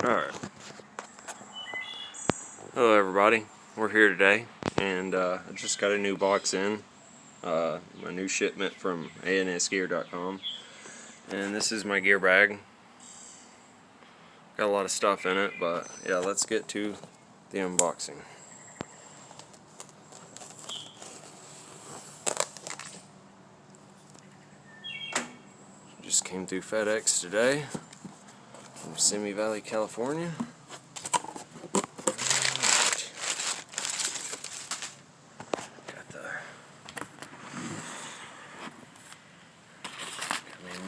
Alright. Hello everybody. We're here today and I just got a new box in. My new shipment from ansgear.com. And this is my gear bag. Got a lot of stuff in it, but yeah, let's get to the unboxing. Just came through FedEx today from Simi Valley, California.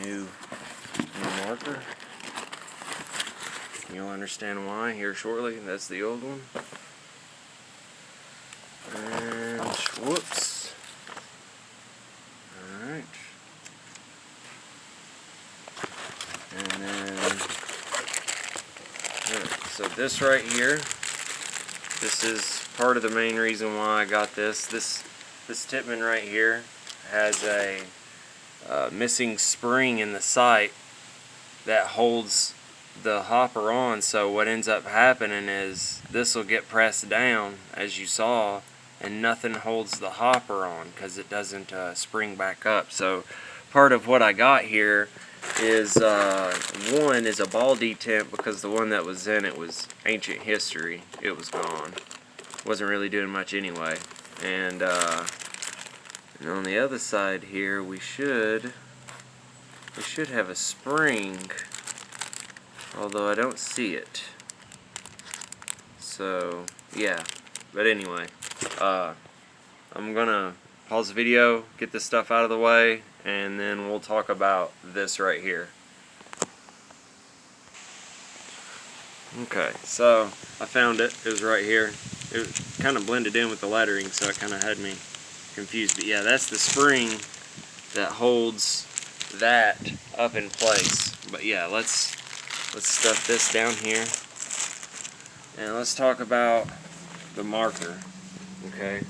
New marker. You'll understand why here shortly. That's the old one. And whoops. Alright. And then so this right here, this is part of the main reason why I got this. This Tippmann right here has a missing spring in the sight that holds the hopper on, so what ends up happening is this will get pressed down as you saw and nothing holds the hopper on because it doesn't spring back up. So part of what I got here is one is a ball detent, because the one that was in it was ancient history. It was gone, wasn't really doing much anyway. And on the other side here, we should have a spring, although I don't see it. So yeah, but anyway, I'm gonna pause the video, get this stuff out of the way, and then we'll talk about this right here. Okay, so I found it. It was right here. It kind of blended in with the lettering, so it kind of had me confused. But yeah, that's the spring that holds that up in place. But yeah, let's stuff this down here and let's talk about the marker. Okay,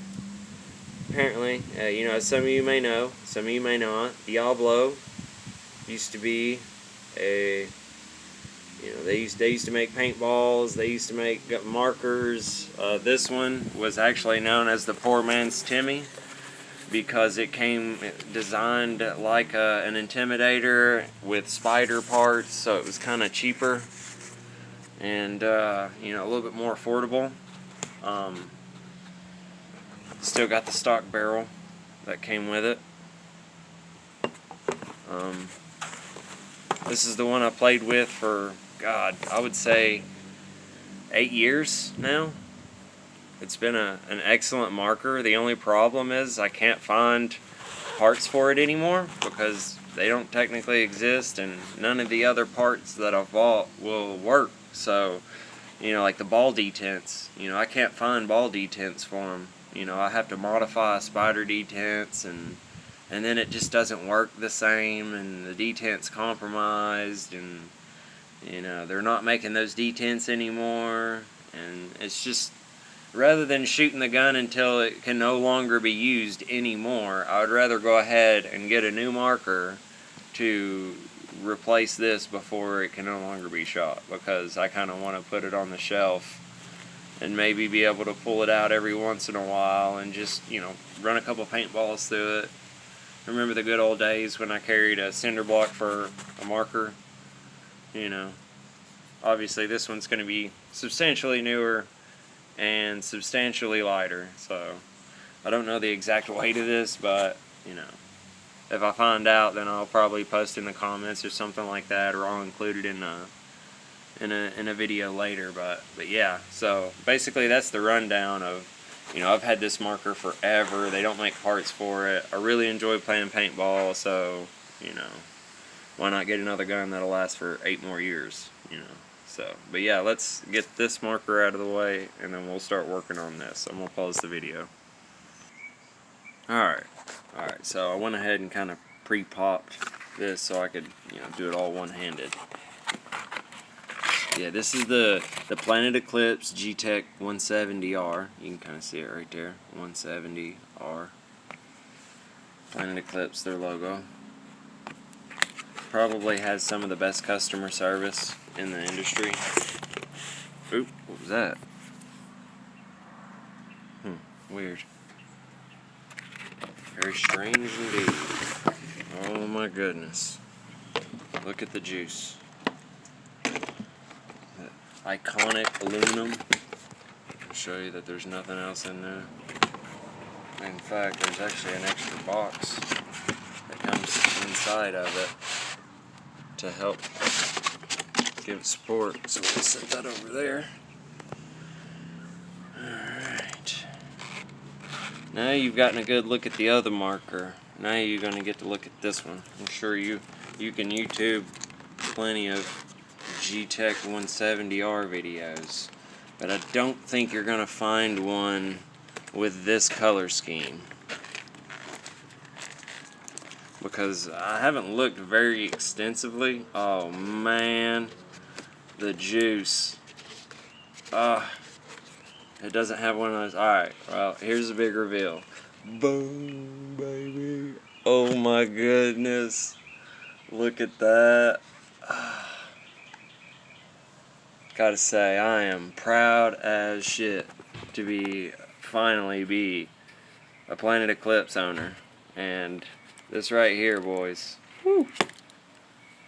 apparently you know, as some of you may know, some of you may not, Diablo used to be a, you know, they used to make paintballs, they used to make markers. This one was actually known as the poor man's Timmy, because it came designed like an Intimidator with spider parts, so it was kind of cheaper and you know, a little bit more affordable. Still got the stock barrel that came with it. This is the one I played with for, God, I would say 8 years now. It's been an excellent marker. The only problem is I can't find parts for it anymore because they don't technically exist, and none of the other parts that I've bought will work. So, you know, like the ball detents, you know, I can't find ball detents for them. You know, I have to modify spider detents, and then it just doesn't work the same, and the detent's compromised, and you know, they're not making those detents anymore, and it's just, rather than shooting the gun until it can no longer be used anymore, I would rather go ahead and get a new marker to replace this before it can no longer be shot, because I kind of want to put it on the shelf and maybe be able to pull it out every once in a while and just, you know, run a couple paintballs through it. Remember the good old days when I carried a cinder block for a marker? You know, obviously this one's going to be substantially newer and substantially lighter, so I don't know the exact weight of this, but you know, if I find out, then I'll probably post in the comments or something like that, or I'll include it in a video later. But yeah, so basically that's the rundown of, you know, I've had this marker forever. They don't make parts for it. I really enjoy playing paintball, so you know, why not get another gun that'll last for 8 more years, you know. So, but yeah, let's get this marker out of the way, and then we'll start working on this. I'm gonna pause the video. Alright, so I went ahead and kind of pre-popped this so I could, you know, do it all one-handed. Yeah, this is the Planet Eclipse GTEK 170R. You can kind of see it right there, 170R. Planet Eclipse, their logo. Probably has some of the best customer service in the industry. Oop, what was that? Weird. Very strange indeed. Oh my goodness. Look at the juice. That iconic aluminum. I'll show you that there's nothing else in there. In fact, there's actually an extra box that comes inside of it to help give it support. So we'll set that over there. Alright. Now you've gotten a good look at the other marker. Now you're going to get to look at this one. I'm sure you can YouTube plenty of GTEK 170R videos, but I don't think you're going to find one with this color scheme, because I haven't looked very extensively. Oh man, the juice. It doesn't have one of those. Alright, well, here's the big reveal. Boom, baby. Oh my goodness. Look at that. Gotta say, I am proud as shit to finally be a Planet Eclipse owner. And this right here, boys. Woo.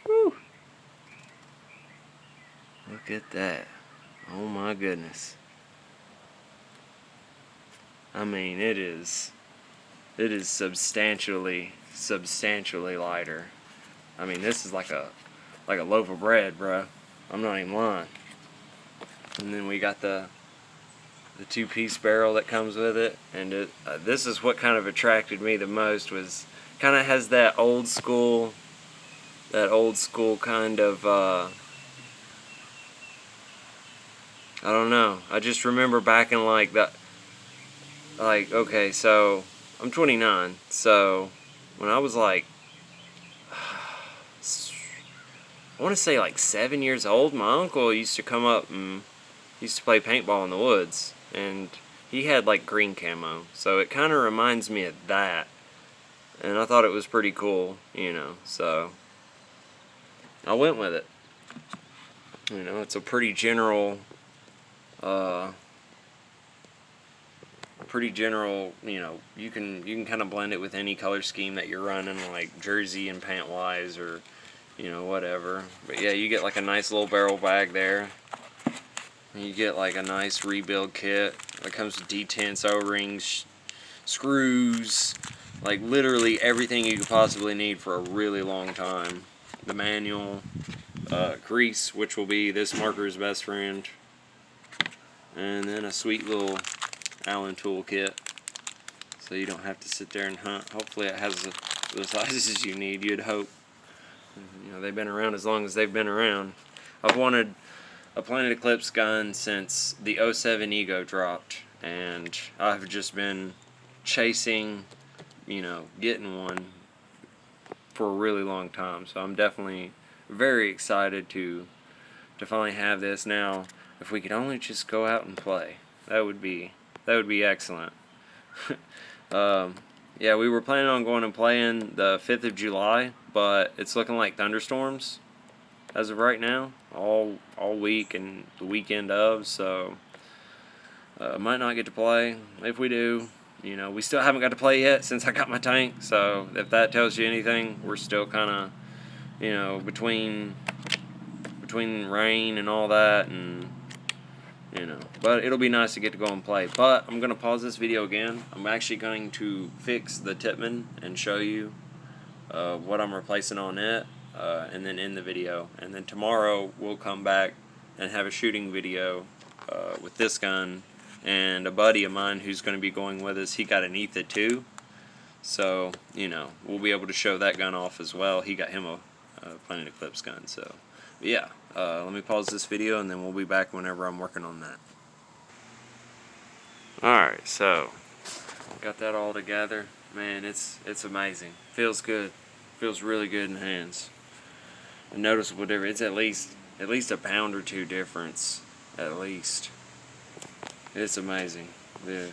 Woo. Look at that. Oh my goodness. I mean, it is substantially lighter. I mean, this is like a loaf of bread, bro. I'm not even lying. And then we got the two-piece barrel that comes with it, and this is what kind of attracted me the most. Was kind of has that old school kind of I don't know. I just remember back in like that. Like, okay, so I'm 29, so when I was like, I want to say like 7 years old, my uncle used to come up and used to play paintball in the woods, and he had like green camo, so it kind of reminds me of that, and I thought it was pretty cool, you know, so I went with it. You know, it's a pretty general, you know, you can kind of blend it with any color scheme that you're running, like jersey and pant wise, or you know, whatever. But yeah, you get like a nice little barrel bag there. You get like a nice rebuild kit that comes with detents, O-rings, screws, like literally everything you could possibly need for a really long time. The manual, grease, which will be this marker's best friend, and then a sweet little Allen tool kit, so you don't have to sit there and hunt. Hopefully it has the sizes you need, you'd hope. You know, they've been around as long as they've been around. I've wanted a Planet Eclipse gun since the 07 Ego dropped, and I've just been chasing, you know, getting one for a really long time. So I'm definitely very excited to finally have this. Now, if we could only just go out and play, that would be excellent. Yeah, we were planning on going and playing the 5th of July, but it's looking like thunderstorms as of right now, all week and the weekend of, so might not get to play. If we do, you know, we still haven't got to play yet since I got my tank, so if that tells you anything, we're still kind of, you know, between rain and all that, and you know, but it'll be nice to get to go and play. But I'm going to pause this video again. I'm actually going to fix the Tipman and show you what I'm replacing on it, and then end the video. And then tomorrow we'll come back and have a shooting video with this gun, and a buddy of mine who's going to be going with us, he got an ETHA too, so you know, we'll be able to show that gun off as well. He got him a Planet Eclipse gun. So yeah, let me pause this video and then we'll be back whenever I'm working on that. Alright, so got that all together. Man, it's amazing. Feels good. Feels really good in hands. A noticeable difference. It's at least a pound or two difference. At least. It's amazing. The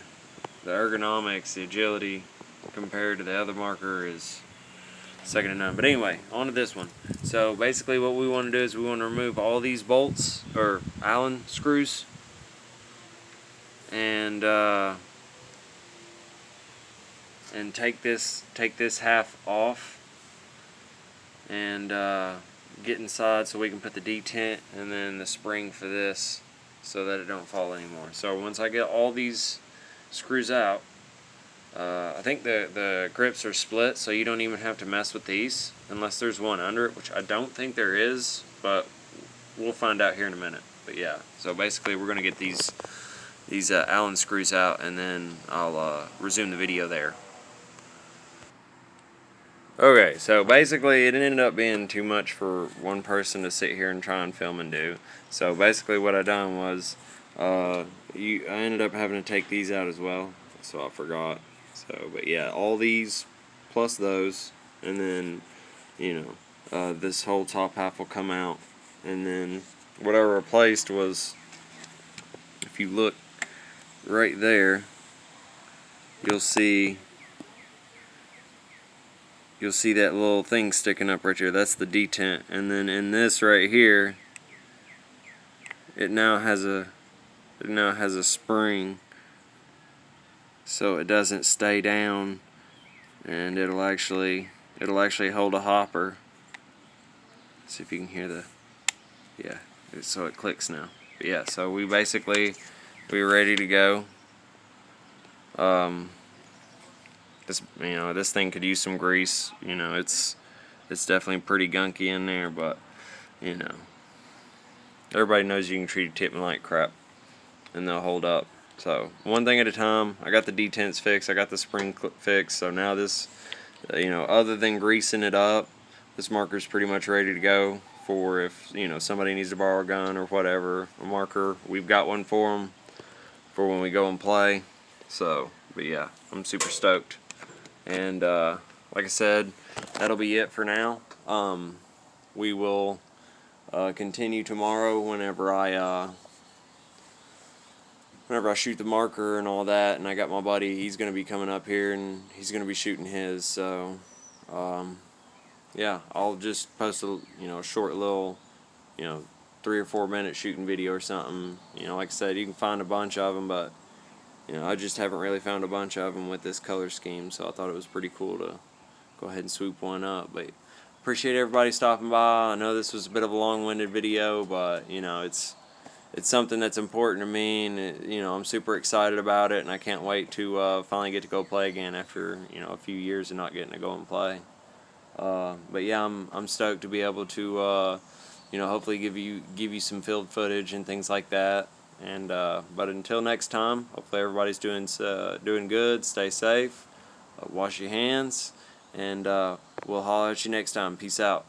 ergonomics, the agility compared to the other marker is second to none. But anyway, on to this one. So basically what we want to do is we want to remove all these bolts or Allen screws and take this half off and get inside so we can put the detent and then the spring for this so that it don't fall anymore. So once I get all these screws out, I think the grips are split, so you don't even have to mess with these unless there's one under it, which I don't think there is, but we'll find out here in a minute. But yeah, so basically we're gonna get these Allen screws out, and then I'll resume the video there. Okay, so basically it ended up being too much for one person to sit here and try and film and do. So basically what I done was I ended up having to take these out as well, so I forgot. So, but yeah, all these plus those, and then this whole top half will come out, and then what I replaced was, if you look right there, you'll see that little thing sticking up right here. That's the detent. And then in this right here, it now has a spring, so it doesn't stay down, and it'll actually hold a hopper. Let's see if you can hear so it clicks now. But yeah, so we're ready to go. This thing could use some grease. It's definitely pretty gunky in there, but everybody knows you can treat a Tippmann like crap and they'll hold up. So one thing at a time. I got the detents fixed, I got the spring fixed, so now this, other than greasing it up, this marker's pretty much ready to go for if somebody needs to borrow a gun or whatever, a marker. We've got one for them for when we go and play. So, but yeah, I'm super stoked. And like I said, that'll be it for now. We will continue tomorrow whenever I shoot the marker and all that. And I got my buddy, he's going to be coming up here and he's going to be shooting his. So yeah, I'll just post a short little 3 or 4 minute shooting video or something. Like I said, you can find a bunch of them, but I just haven't really found a bunch of them with this color scheme, so I thought it was pretty cool to go ahead and swoop one up. But appreciate everybody stopping by. I know this was a bit of a long-winded video, but it's something that's important to me, and I'm super excited about it, and I can't wait to finally get to go play again after a few years of not getting to go and play. But yeah, I'm stoked to be able to hopefully give you some field footage and things like that. And but until next time, hopefully everybody's doing good. Stay safe, wash your hands, and we'll holler at you next time. Peace out.